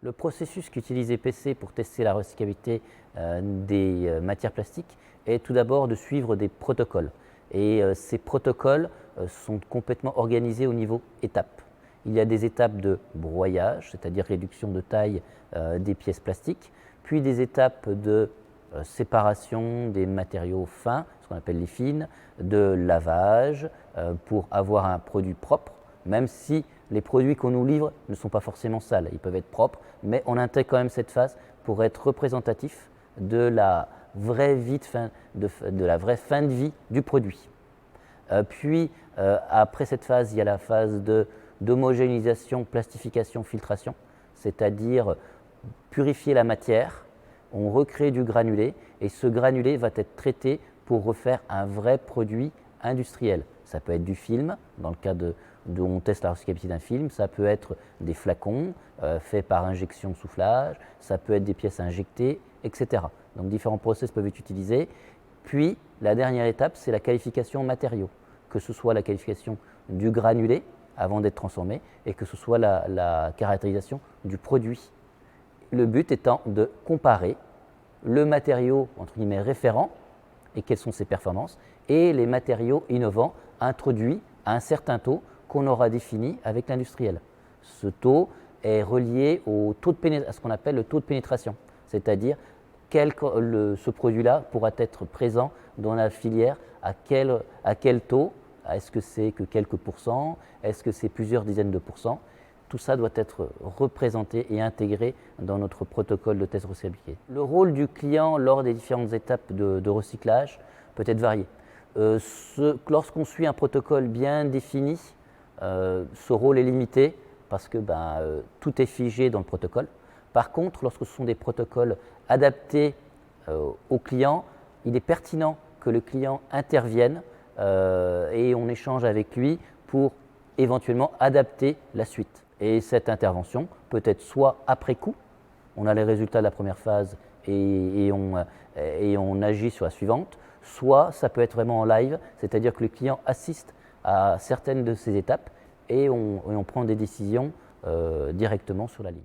Le processus qu'utilise EPC pour tester la recyclabilité des matières plastiques est tout d'abord de suivre des protocoles. Et ces protocoles sont complètement organisés au niveau étapes. Il y a des étapes de broyage, c'est-à-dire réduction de taille des pièces plastiques, puis des étapes de séparation des matériaux fins, ce qu'on appelle les fines, de lavage pour avoir un produit propre, même si les produits qu'on nous livre ne sont pas forcément sales, ils peuvent être propres, mais on intègre quand même cette phase pour être représentatif de la vraie fin de vie du produit. Puis après cette phase, il y a la phase d'homogénéisation, plastification, filtration, c'est-à-dire purifier la matière, on recrée du granulé et ce granulé va être traité pour refaire un vrai produit industriel. Ça peut être du film, dans le cas où on teste la recyclabilité d'un film, ça peut être des flacons faits par injection soufflage, ça peut être des pièces injectées, etc. Donc différents process peuvent être utilisés. Puis la dernière étape, c'est la qualification matériaux, que ce soit la qualification du granulé avant d'être transformé et que ce soit la caractérisation du produit. Le but étant de comparer le matériau entre guillemets référent et quelles sont ses performances et les matériaux innovants introduits à un certain taux qu'on aura défini avec l'industriel. Ce taux est relié au taux de à ce qu'on appelle le taux de pénétration, c'est-à-dire ce produit-là pourra être présent dans la filière à quel taux. Est-ce que c'est que quelques pourcents? Est-ce que c'est plusieurs dizaines de pourcents? Tout ça doit être représenté et intégré dans notre protocole de test recyclabilité. Le rôle du client lors des différentes étapes de recyclage peut être varié. Lorsqu'on suit un protocole bien défini, ce rôle est limité parce que tout est figé dans le protocole. Par contre, lorsque ce sont des protocoles adaptés au client, il est pertinent que le client intervienne et on échange avec lui pour éventuellement adapter la suite. Et cette intervention peut être soit après coup, on a les résultats de la première phase et on agit sur la suivante, soit ça peut être vraiment en live, c'est-à-dire que le client assiste à certaines de ces étapes et on prend des décisions directement sur la ligne.